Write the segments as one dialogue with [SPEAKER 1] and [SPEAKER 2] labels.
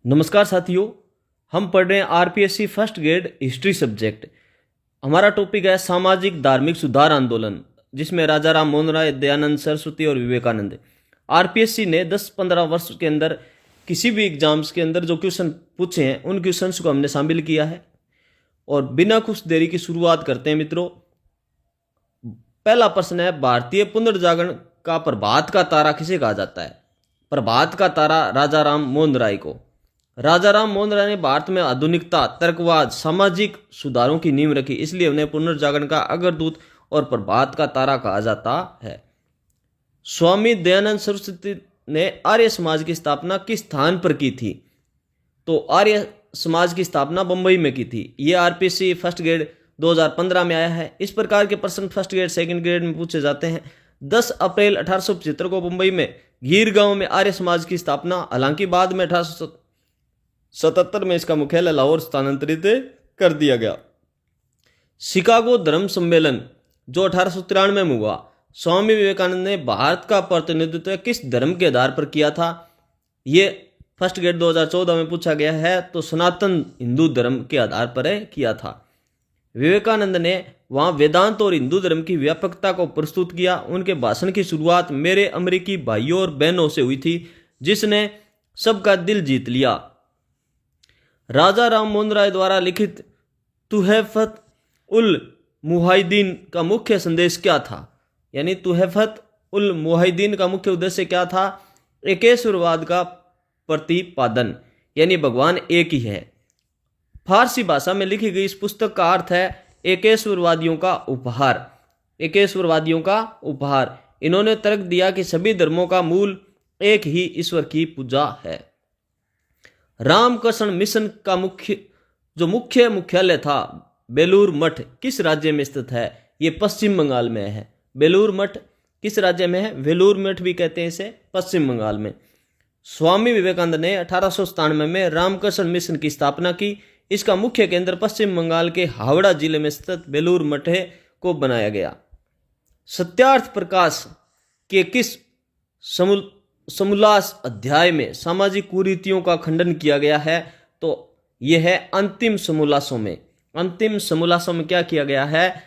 [SPEAKER 1] नमस्कार साथियों, हम पढ़ रहे हैं RPSC first grade history subject. हमारा टॉपिक है सामाजिक धार्मिक सुधार आंदोलन, जिसमें राजा राम मोहन राय, दयानंद सरस्वती और विवेकानंद। आरपीएससी ने 10-15 वर्ष के अंदर किसी भी एग्जाम्स के अंदर जो क्वेश्चन पूछे हैं उन क्वेश्चंस को हमने शामिल किया है। और बिना कुछ देरी की शुरुआत करते हैं मित्रों। पहला प्रश्न है, भारतीय पुनर्जागरण का प्रभात का तारा किसे कहा जाता है? प्रभात का तारा राजा राम मोहन राय को। राजा राम मोहन राय ने भारत में आधुनिकता, तर्कवाद, सामाजिक सुधारों की नींव रखी, इसलिए उन्हें पुनर्जागरण का अग्रदूत और प्रभात का तारा कहा जाता है। स्वामी दयानंद सरस्वती ने आर्य समाज की स्थापना किस स्थान पर की थी? तो आर्य समाज की स्थापना बंबई में की थी। ये आरपीएससी फर्स्ट ग्रेड 2015 में आया है। इस प्रकार के प्रश्न फर्स्ट ग्रेड सेकंड ग्रेड में पूछे जाते हैं। 10 अप्रैल 1875 को मुंबई में गीर गांव में आर्य समाज की स्थापना, हालांकि बाद में 1877 में इसका मुख्यालय लाहौर स्थानांतरित कर दिया गया। शिकागो धर्म सम्मेलन जो 1893 में हुआ, स्वामी विवेकानंद ने भारत का प्रतिनिधित्व किस धर्म के आधार पर किया था? ये फर्स्ट ग्रेड 2014 में पूछा गया है, तो सनातन हिंदू धर्म के आधार पर किया था। विवेकानंद ने वहां वेदांत और हिंदू धर्म की व्यापकता को प्रस्तुत किया। उनके भाषण की शुरुआत मेरे अमेरिकी भाइयों और बहनों से हुई थी, जिसने सबका दिल जीत लिया। राजा राम मोहन राय द्वारा लिखित तुहफत उल मुहाइदीन का मुख्य संदेश क्या था? यानी तुहफत उल मुहाइदीन का मुख्य उद्देश्य क्या था? एकेश्वरवाद का प्रतिपादन, यानी भगवान एक ही है। फारसी भाषा में लिखी गई इस पुस्तक का अर्थ है एकेश्वरवादियों का उपहार। एकेश्वरवादियों का उपहार। इन्होंने तर्क दिया कि सभी धर्मों का मूल एक ही ईश्वर की पूजा है। रामकृष्ण मिशन का मुख्य मुख्यालय था बेलूर मठ किस राज्य में स्थित है? ये पश्चिम बंगाल में है। बेलूर मठ किस राज्य में है? वेलूर मठ भी कहते हैं इसे, पश्चिम बंगाल में। स्वामी विवेकानंद ने 1897 में रामकृष्ण मिशन की स्थापना की। इसका मुख्य केंद्र पश्चिम बंगाल के हावड़ा जिले में स्थित बेलूर मठ को बनाया गया। सत्यार्थ प्रकाश के किस समोल्लास अध्याय में सामाजिक कुरीतियों का खंडन किया गया है? तो यह है अंतिम समोल्लासों में। अंतिम समोल्लासों में क्या किया गया है?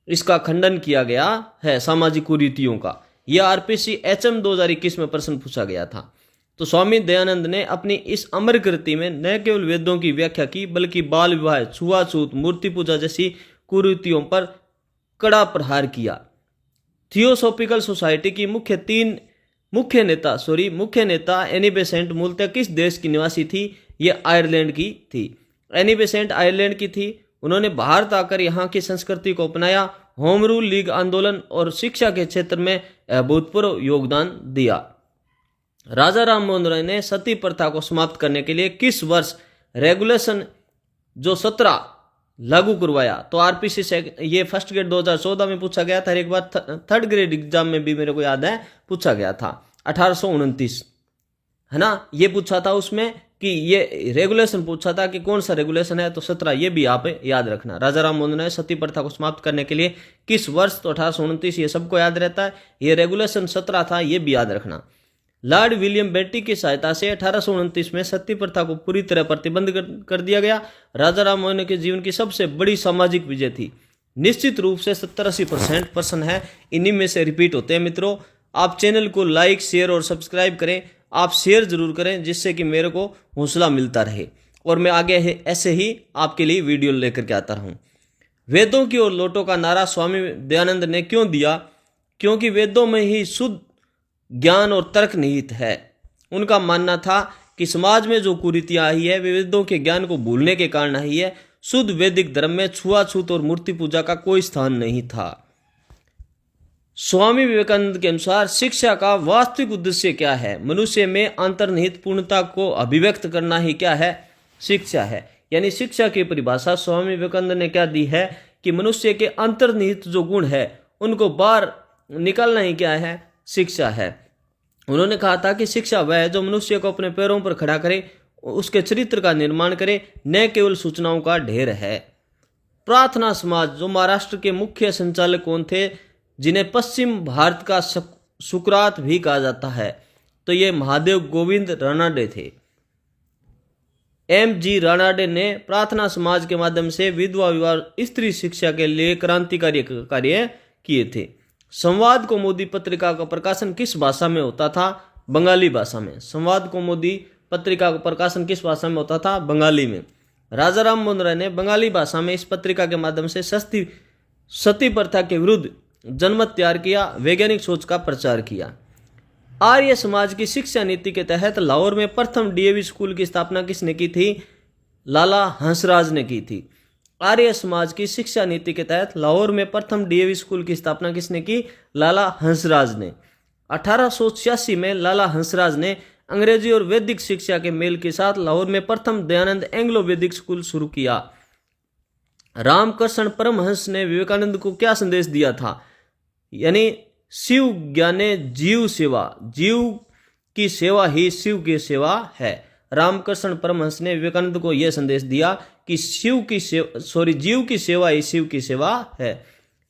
[SPEAKER 1] इसका खंडन किया गया है सामाजिक कुरीतियों का। यह आरपीएससी एचएम 2021 में प्रश्न पूछा गया था। तो स्वामी दयानंद ने अपनी इस अमर कृति में न केवल वेदों की व्याख्या की, बल्कि बाल विवाह, छुआछूत, मूर्ति पूजा जैसी कुरीतियों पर कड़ा प्रहार किया। थियोसॉफिकल सोसाइटी की मुख्य नेता एनी बेसेंट मूलतः किस देश की निवासी थी? यह आयरलैंड की थी। एनी बेसेंट आयरलैंड की थी। उन्होंने भारत आकर यहाँ की संस्कृति को अपनाया, होम रूल लीग आंदोलन और शिक्षा के क्षेत्र में अभूतपूर्व योगदान दिया। राजा राम मोहन राय ने सती प्रथा को समाप्त करने के लिए किस वर्ष रेगुलेशन जो 17 लागू करवाया? तो आरपीएससी से ये फर्स्ट ग्रेड 2014 में पूछा गया था। एक बार थर्ड ग्रेड एग्जाम में भी मेरे को याद है पूछा गया था, 1829 है ना। ये पूछा था उसमें कि ये रेगुलेशन पूछा था कि कौन सा रेगुलेशन है, तो 17। ये भी आप याद रखना। राजा राम मोहन राय सती प्रथा को समाप्त करने के लिए किस वर्ष? तो 1829। ये सबको याद रहता है। ये रेगुलेशन 17 था, ये भी याद रखना। लॉर्ड विलियम बेंटिक की सहायता से 1829 में सती प्रथा को पूरी तरह प्रतिबंध कर दिया गया। राजा राम मोहन के जीवन की सबसे बड़ी सामाजिक विजय थी। निश्चित रूप से 70-80% प्रश्न है, इन्हीं में से रिपीट होते हैं। मित्रों, आप चैनल को लाइक, शेयर और सब्सक्राइब करें। आप शेयर जरूर करें, जिससे कि मेरे को हौसला मिलता रहे और मैं आगे ऐसे ही आपके लिए वीडियो लेकर के आता रहूं। वेदों की ओर लौटो का नारा स्वामी दयानंद ने क्यों दिया? क्योंकि वेदों में ही शुद्ध ज्ञान और तर्क निहित है। उनका मानना था कि समाज में जो कुरीतियां आई है वे वेदों के ज्ञान को भूलने के कारण आई है। शुद्ध वैदिक धर्म में छुआछूत और मूर्ति पूजा का कोई स्थान नहीं था। स्वामी विवेकानंद के अनुसार शिक्षा का वास्तविक उद्देश्य क्या है? मनुष्य में अंतर्निहित पूर्णता को अभिव्यक्त करना ही क्या है? शिक्षा है। यानी शिक्षा की परिभाषा स्वामी विवेकानंद ने क्या दी है कि मनुष्य के अंतर्निहित जो गुण है उनको बाहर निकालना ही क्या है? शिक्षा है। उन्होंने कहा था कि शिक्षा वह है जो मनुष्य को अपने पैरों पर खड़ा करे, उसके चरित्र का निर्माण करे, न केवल सूचनाओं का ढेर है। प्रार्थना समाज जो महाराष्ट्र के मुख्य संचालक कौन थे, जिन्हें पश्चिम भारत का सुकरात भी कहा जाता है? तो ये महादेव गोविंद रानडे थे। M.G. रानाडे ने प्रार्थना समाज के माध्यम से विधवा विवाह स्त्री शिक्षा के लिए क्रांतिकारी कार्य किए थे। संवाद कौमुदी पत्रिका का प्रकाशन किस भाषा में होता था? बंगाली भाषा में। संवाद कौमुदी पत्रिका का प्रकाशन किस भाषा में होता था? बंगाली में। राजा राम मोहन राय ने बंगाली भाषा में इस पत्रिका के माध्यम से सती प्रथा के विरुद्ध जनमत तैयार किया, वैज्ञानिक सोच का प्रचार किया। आर्य समाज की शिक्षा नीति के तहत लाहौर में प्रथम डीएवी स्कूल की स्थापना किसने की थी? लाला हंसराज ने की थी। आर्य समाज की शिक्षा नीति के तहत लाहौर में प्रथम डीएवी स्कूल की स्थापना किसने की? लाला हंसराज ने। 1886 में लाला हंसराज ने अंग्रेजी और वैदिक शिक्षा के मेल के साथ लाहौर में प्रथम दयानंद एंग्लो वैदिक स्कूल शुरू किया। रामकृष्ण परमहंस ने विवेकानंद को क्या संदेश दिया था? यानी शिव ज्ञाने जीव सेवा, जीव की सेवा ही शिव की सेवा है। रामकृष्ण परमहंस ने विवेकानंद को यह संदेश दिया कि जीव की सेवा ही शिव की सेवा है।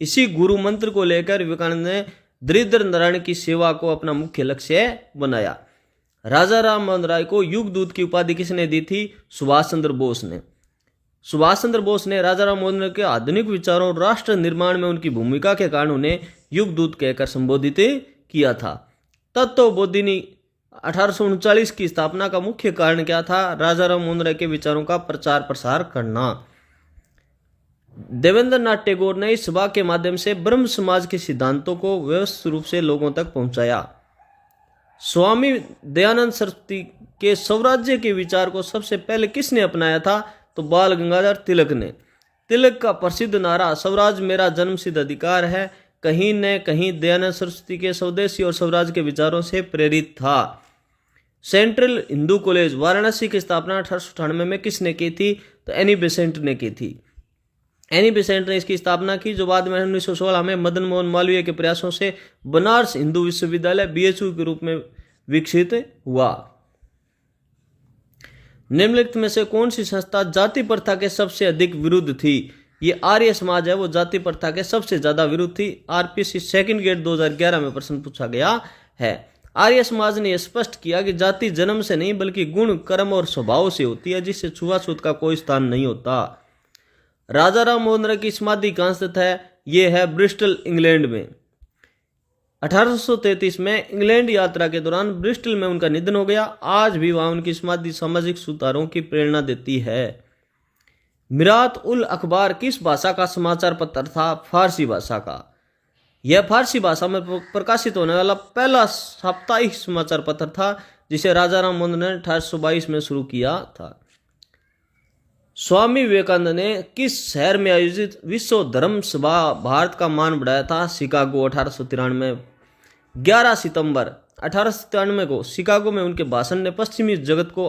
[SPEAKER 1] इसी गुरु मंत्र को लेकर विवेकानंद ने दरिद्र नारायण की सेवा को अपना मुख्य लक्ष्य बनाया। राजा राम मोहन राय को युग दूत की उपाधि किसने दी थी? सुभाष चंद्र बोस ने। सुभाष चंद्र बोस ने राजा राम मोहन राय के आधुनिक विचारों और राष्ट्र निर्माण में उनकी भूमिका के कारण उन्हें युग दूत कहकर संबोधित किया था। तत्वबोधिनी 1839 की स्थापना का मुख्य कारण क्या था? राजा राम मोहन राय के विचारों का प्रचार प्रसार करना। देवेंद्र नाथ टैगोर ने इस सभा के माध्यम से ब्रह्म समाज के सिद्धांतों को व्यवस्थित रूप से लोगों तक पहुंचाया। स्वामी दयानंद सरस्वती के स्वराज्य के विचार को सबसे पहले किसने अपनाया था? तो बाल गंगाधर तिलक ने। तिलक का प्रसिद्ध नारा स्वराज मेरा जन्मसिद्ध अधिकार है कहीं न कहीं दयानंद सरस्वती के स्वदेशी और स्वराज के विचारों से प्रेरित था। सेंट्रल हिंदू कॉलेज वाराणसी की स्थापना 1898 में किसने की थी? तो एनी बेसेंट ने की थी। एनी बेसेंट ने इसकी स्थापना की, जो बाद में 1916 में मदन मोहन मालवीय के प्रयासों से बनारस हिंदू विश्वविद्यालय BHU के रूप में विकसित हुआ। निम्नलिखित में से कौन सी संस्था जाति प्रथा के सबसे अधिक विरुद्ध थी? ये आर्य समाज है, वो जाति प्रथा के सबसे ज्यादा विरुद्ध थी। RPSC सेकंड ग्रेड 2011 में प्रश्न पूछा गया है। आर्य समाज ने यह स्पष्ट किया कि जाति जन्म से नहीं बल्कि गुण, कर्म और स्वभाव से होती है, जिससे छुआछूत का कोई स्थान नहीं होता। राजा राम मोहन राय की समाधि कहाँ स्थित है? ये है ब्रिस्टल, इंग्लैंड में। 1833 में इंग्लैंड यात्रा के दौरान ब्रिस्टल में उनका निधन हो गया। आज भी वहां उनकी समाधि सामाजिक सुधारों की प्रेरणा देती है। मिरात उल अखबार किस भाषा का समाचार पत्र था? फारसी भाषा का। यह फारसी भाषा में प्रकाशित होने वाला पहला साप्ताहिक समाचार पत्र था, जिसे राजा राम मोहन ने 1822 में शुरू किया था। स्वामी विवेकानंद ने किस शहर में आयोजित विश्व धर्म सभा भारत का मान बढ़ाया था? शिकागो, 1893। 11 सितंबर 1893 को शिकागो में उनके भाषण ने पश्चिमी जगत को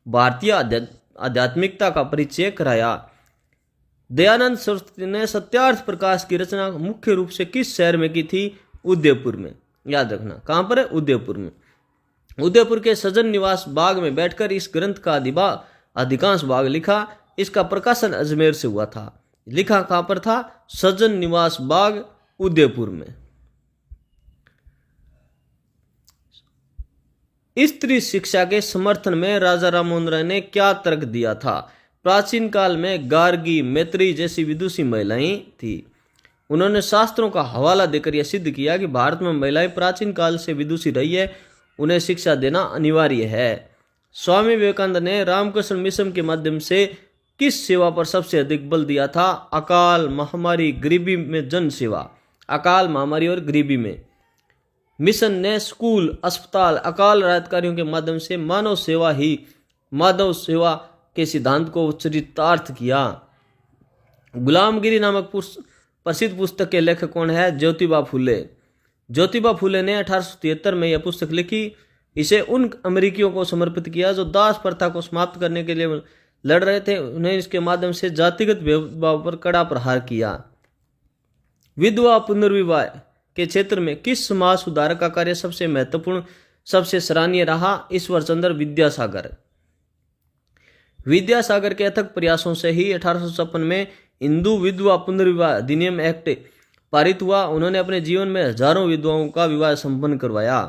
[SPEAKER 1] भारतीय आध्यात्मिकता का परिचय कराया। दयानंद सरस्वती ने सत्यार्थ प्रकाश की रचना मुख्य रूप से किस शहर में की थी? उदयपुर में। याद रखना, कहां पर है? उदयपुर में। उदयपुर के सज्जन निवास बाग में बैठकर इस ग्रंथ का अधिकांश भाग लिखा। इसका प्रकाशन अजमेर से हुआ था। लिखा कहां पर था? सज्जन निवास बाग, उदयपुर में। स्त्री शिक्षा के समर्थन में राजा राम मोहन राय ने क्या तर्क दिया था? प्राचीन काल में गार्गी, मैत्री जैसी विदुषी महिलाएं थी। उन्होंने शास्त्रों का हवाला देकर यह सिद्ध किया कि भारत में महिलाएं प्राचीन काल से विदुषी रही है, उन्हें शिक्षा देना अनिवार्य है। स्वामी विवेकानंद ने रामकृष्ण मिशन के माध्यम से किस सेवा पर सबसे अधिक बल दिया था? अकाल, महामारी, गरीबी में जन सेवा। अकाल, महामारी और गरीबी में। मिशन ने स्कूल, अस्पताल, अकाल राहतकारियों के माध्यम से मानव सेवा के सिद्धांत को चरितार्थ किया। गुलामगिरी नामक प्रसिद्ध पुस्तक के लेखक कौन है? ज्योतिबा फुले। ज्योतिबा फुले ने 1873 में यह पुस्तक लिखी। इसे उन अमेरिकियों को समर्पित किया जो दास प्रथा को समाप्त करने के लिए लड़ रहे थे। उन्हें इसके माध्यम से जातिगत भेदभाव पर कड़ा प्रहार किया। विधवा पुनर्विवाह के क्षेत्र में किस समाज सुधारक का कार्य सबसे महत्वपूर्ण, सबसे सराहनीय रहा? ईश्वर चंद्र विद्यासागर। विद्यासागर के अथक प्रयासों से ही 1856 में हिंदू विधवा पुनर्विवाह अधिनियम एक्ट पारित हुआ। उन्होंने अपने जीवन में हजारों विधवाओं का विवाह संपन्न करवाया।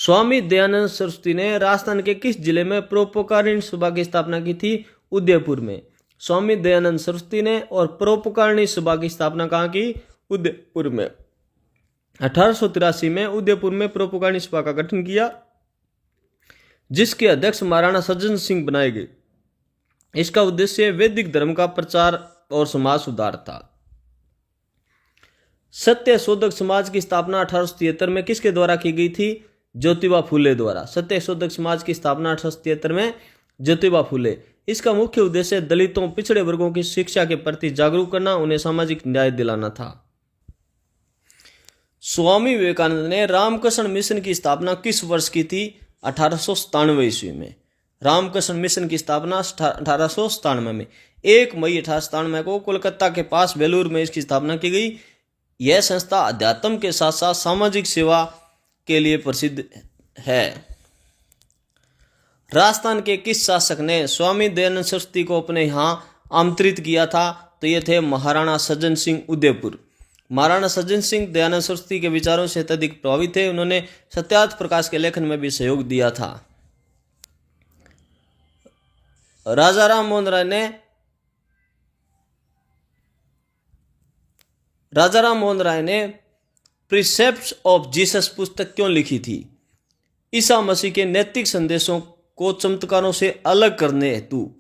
[SPEAKER 1] स्वामी दयानंद सरस्वती ने राजस्थान के किस जिले में परोपकारिणी सभा की स्थापना की थी? उदयपुर में। स्वामी दयानंद सरस्वती ने और परोपकारिणी सभा की स्थापना कहाँ की? उदयपुर में। 1883 में उदयपुर में परोपकारिणी सभा का गठन किया, जिसके अध्यक्ष महाराणा सज्जन सिंह बनाए गए। इसका उद्देश्य वैदिक धर्म का प्रचार और समाज सुधार था। सत्य शोधक समाज की स्थापना 1873 में किसके द्वारा की गई थी? ज्योतिबा फुले द्वारा। सत्य शोधक समाज की स्थापना 1873 में ज्योतिबा फुले। इसका मुख्य उद्देश्य दलितों, पिछड़े वर्गों की शिक्षा के प्रति जागरूक करना, उन्हें सामाजिक न्याय दिलाना था। स्वामी विवेकानंद ने रामकृष्ण मिशन की स्थापना किस वर्ष की थी? 1897 ईस्वी में। रामकृष्ण मिशन की स्थापना 1897 में 1 मई 1897 को कोलकाता के पास बेलूर में इसकी स्थापना की गई। यह संस्था अध्यात्म के साथ साथ सामाजिक सेवा के लिए प्रसिद्ध है। राजस्थान के किस शासक ने स्वामी दयानंद सरस्वती को अपने यहाँ आमंत्रित किया था? तो ये थे महाराणा सज्जन सिंह उदयपुर। महाराणा सज्जन सिंह दयानंद सरस्वती के विचारों से अत्यधिक प्रभावित थे। उन्होंने सत्यार्थ प्रकाश के लेखन में भी सहयोग दिया था। राजा राम मोहन राय ने प्रिसेप्ट्स ऑफ जीसस पुस्तक क्यों लिखी थी? ईसा मसीह के नैतिक संदेशों को चमत्कारों से अलग करने हेतु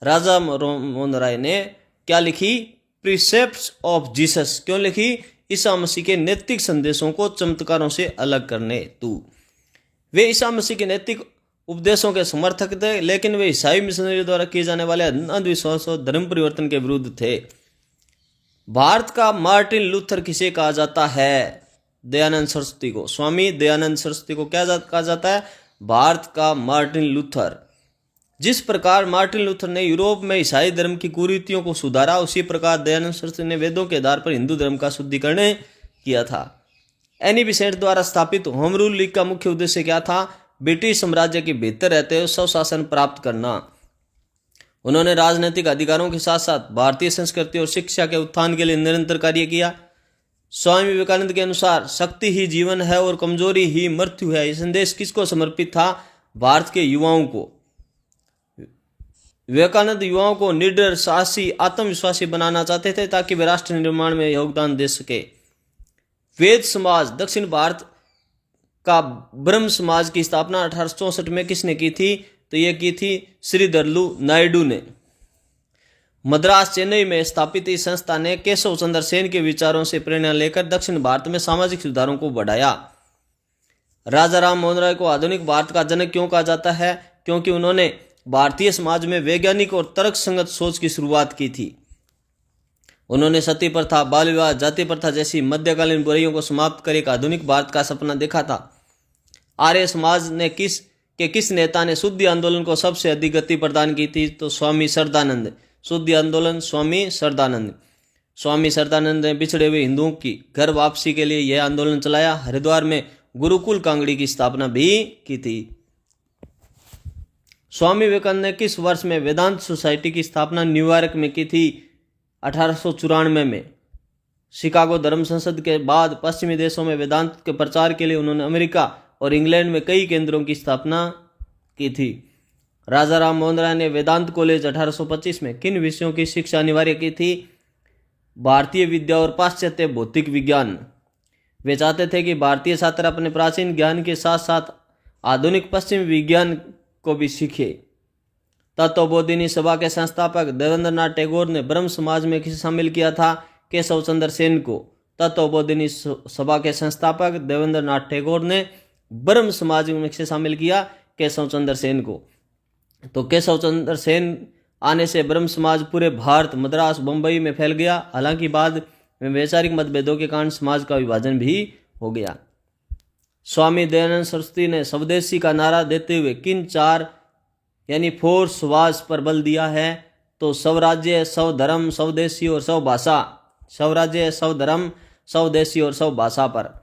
[SPEAKER 1] राजा मोहन राय ने क्या लिखी? प्रिसेप्ट्स ऑफ जीसस। क्यों लिखी? ईसा मसीह के नैतिक संदेशों को चमत्कारों से अलग करने हेतु। वे ईसा मसीह के नैतिक उपदेशों के समर्थक थे, लेकिन वे ईसाई मिशनरी द्वारा किए जाने वाले अंधविश्वास और धर्म परिवर्तन के विरुद्ध थे। भारत का मार्टिन लूथर किसे कहा जाता है? दयानंद सरस्वती को। स्वामी दयानंद सरस्वती को क्या कहा जाता है? भारत का मार्टिन लूथर। जिस प्रकार मार्टिन लूथर ने यूरोप में ईसाई धर्म की कुरीतियों को सुधारा, उसी प्रकार दयानंद सरस्वती ने वेदों के आधार पर हिंदू धर्म का शुद्धिकरण किया था। एनी बिसेंट द्वारा स्थापित होम रूल लीग का मुख्य उद्देश्य क्या था? ब्रिटिश साम्राज्य के भीतर रहते हुए स्वशासन प्राप्त करना। उन्होंने राजनीतिक अधिकारों के साथ साथ भारतीय संस्कृति और शिक्षा के उत्थान के लिए निरंतर कार्य किया। स्वामी विवेकानंद के अनुसार शक्ति ही जीवन है और कमजोरी ही मृत्यु है। यह संदेश किसको समर्पित था? भारत के युवाओं को। विवेकानंद युवाओं को निडर, साहसी, आत्मविश्वासी बनाना चाहते थे ताकि वे राष्ट्र निर्माण में योगदान दे सके। वेद समाज, दक्षिण भारत का ब्रह्म समाज की स्थापना 1864 में किसने की थी? तो यह की थी श्रीधरलू नायडू ने। मद्रास, चेन्नई में स्थापित इस संस्था ने केशव चंद्र सेन के विचारों से प्रेरणा लेकर दक्षिण भारत में सामाजिक सुधारों को बढ़ाया। राजा राम मोहन राय को आधुनिक भारत का जनक क्यों कहा जाता है? क्योंकि उन्होंने भारतीय समाज में वैज्ञानिक और तर्कसंगत सोच की शुरुआत की थी। उन्होंने सती प्रथा, बाल विवाह, जाति प्रथा जैसी मध्यकालीन बुराइयों को समाप्त कर एक आधुनिक भारत का सपना देखा था। आर्य समाज ने किस नेता ने शुद्धि आंदोलन को सबसे अधिक गति प्रदान की थी? तो स्वामी श्रद्धानंद। शुद्धि आंदोलन स्वामी श्रद्धानंद। स्वामी श्रद्धानंद ने बिछड़े हुए हिंदुओं की घर वापसी के लिए यह आंदोलन चलाया। हरिद्वार में गुरुकुल कांगड़ी की स्थापना भी की थी। स्वामी विवेकानंद ने किस वर्ष में वेदांत सोसाइटी की स्थापना न्यूयॉर्क में की थी? 1894 में। शिकागो धर्म संसद के बाद पश्चिमी देशों में वेदांत के प्रचार के लिए उन्होंने अमेरिका और इंग्लैंड में कई केंद्रों की स्थापना की थी। राजा राम मोहन राय ने वेदांत कॉलेज 1825 में किन विषयों की शिक्षा अनिवार्य की थी? भारतीय विद्या और पाश्चात्य भौतिक विज्ञान। वे चाहते थे कि भारतीय छात्र अपने प्राचीन ज्ञान के साथ साथ आधुनिक पश्चिमी विज्ञान को भी सीखे। तत्वबोधिनी सभा के संस्थापक देवेंद्रनाथ टैगोर ने ब्रह्म समाज में किसे शामिल किया था? केशव चंद्र सेन को। तत्वबोधिनी सभा के संस्थापक देवेंद्रनाथ टैगोर ने ब्रह्म समाज में किसे शामिल किया? केशव चंद्र सेन को। तो केशव चंद्र सेन आने से ब्रह्म समाज पूरे भारत, मद्रास, बंबई में फैल गया। हालांकि बाद में वैचारिक मतभेदों के कारण समाज का विभाजन भी हो गया। स्वामी दयानंद सरस्वती ने स्वदेशी का नारा देते हुए किन 4 यानी 4 स्वराज पर बल दिया है? तो स्वराज्य, स्वधर्म, स्वदेशी और स्वभाषा। स्वराज्य, स्वधर्म, स्वदेशी और स्वभाषा पर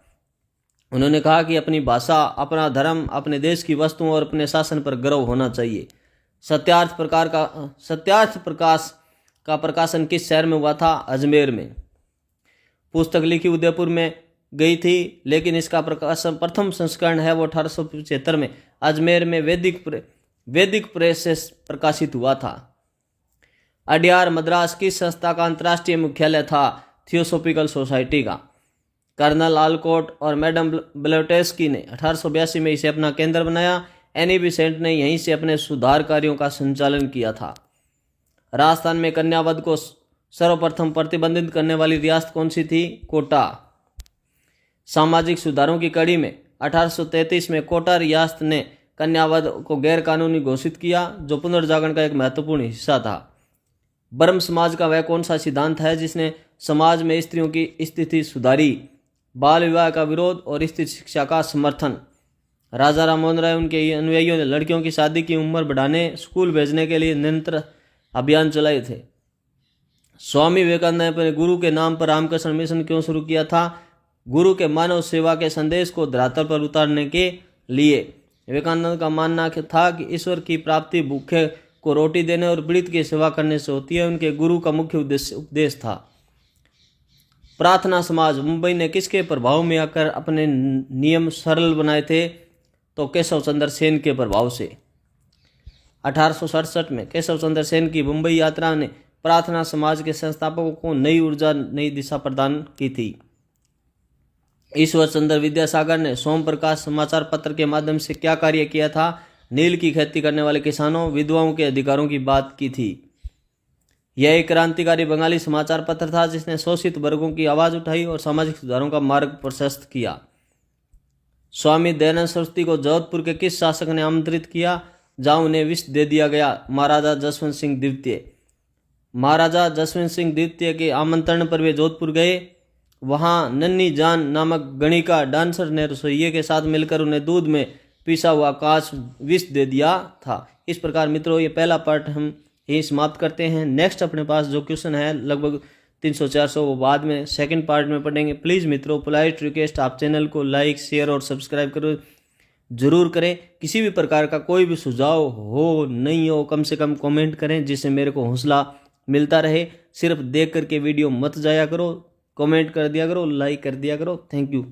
[SPEAKER 1] उन्होंने कहा कि अपनी भाषा, अपना धर्म, अपने देश की वस्तुओं और अपने शासन पर गर्व होना चाहिए। सत्यार्थ प्रकाश का प्रकाशन किस शहर में हुआ था? अजमेर में। पुस्तक लिखी उदयपुर में। गई थी, लेकिन इसका प्रकाशन प्रथम संस्करण है वो 1875 में अजमेर में वैदिक प्रेस से प्रकाशित हुआ था। अड्यार मद्रास की संस्था का अंतर्राष्ट्रीय मुख्यालय था थियोसॉफिकल सोसाइटी का। कर्नल आलकोट और मैडम ब्लेवटेस्की ने 1882 में इसे अपना केंद्र बनाया। एनी बिसेंट ने यहीं से अपने सुधार कार्यों का संचालन किया था। राजस्थान में कन्यावध को सर्वप्रथम प्रतिबंधित करने वाली रियासत कौन सी थी? कोटा। सामाजिक सुधारों की कड़ी में 1833 में कोटा रियासत ने कन्यावध को गैर कानूनी घोषित किया, जो पुनर्जागरण का एक महत्वपूर्ण हिस्सा था। ब्रह्म समाज का वह कौन सा सिद्धांत है जिसने समाज में स्त्रियों की स्थिति सुधारी? बाल विवाह का विरोध और स्त्री शिक्षा का समर्थन। राजा राम मोहन राय उनके अनुयायियों ने लड़कियों की शादी की उम्र बढ़ाने, स्कूल भेजने के लिए निरंतर अभियान चलाए थे। स्वामी विवेकानंद ने अपने गुरु के नाम पर रामकृष्ण मिशन क्यों शुरू किया था? गुरु के मानव सेवा के संदेश को धरातल पर उतारने के लिए। विवेकानंद का मानना था कि ईश्वर की प्राप्ति भूखे को रोटी देने और पीड़ित की सेवा करने से होती है। उनके गुरु का मुख्य उपदेश था। प्रार्थना समाज मुंबई ने किसके प्रभाव में आकर अपने नियम सरल बनाए थे? तो केशव चंद्र सेन के प्रभाव से। 1867 में केशव चंद्र सेन की मुंबई यात्रा ने प्रार्थना समाज के संस्थापकों को नई ऊर्जा, नई दिशा प्रदान की थी। ईश्वर चंद्र विद्यासागर ने सोम प्रकाश समाचार पत्र के माध्यम से क्या कार्य किया था? नील की खेती करने वाले किसानों, विधवाओं के अधिकारों की बात की थी। यह एक क्रांतिकारी बंगाली समाचार पत्र था जिसने शोषित वर्गों की आवाज उठाई और सामाजिक सुधारों का मार्ग प्रशस्त किया। स्वामी दयानंद सरस्वती को जोधपुर के किस शासक ने आमंत्रित किया, जहां उन्हें विष दे दिया गया? महाराजा जसवंत सिंह द्वितीय। महाराजा जसवंत सिंह द्वितीय के आमंत्रण पर वे जोधपुर गए। वहां नन्ही जान नामक गणिका डांसर ने रसोइये के साथ मिलकर उन्हें दूध में पिसा हुआ कांच विष दे दिया था। इस प्रकार मित्रों, ये पहला पार्ट हम यही समाप्त करते हैं। नेक्स्ट अपने पास जो क्वेश्चन है लगभग 300-400, वो बाद में सेकंड पार्ट में पढ़ेंगे। प्लीज़ मित्रों, पोलाइट रिक्वेस्ट, आप चैनल को लाइक, शेयर और सब्सक्राइब करो जरूर करें। किसी भी प्रकार का कोई भी सुझाव हो नहीं हो, कम से कम कमेंट करें, जिससे मेरे को हौसला मिलता रहे। सिर्फ देख करके वीडियो मत जाया करो, कमेंट कर दिया करो, लाइक कर दिया करो। Thank you.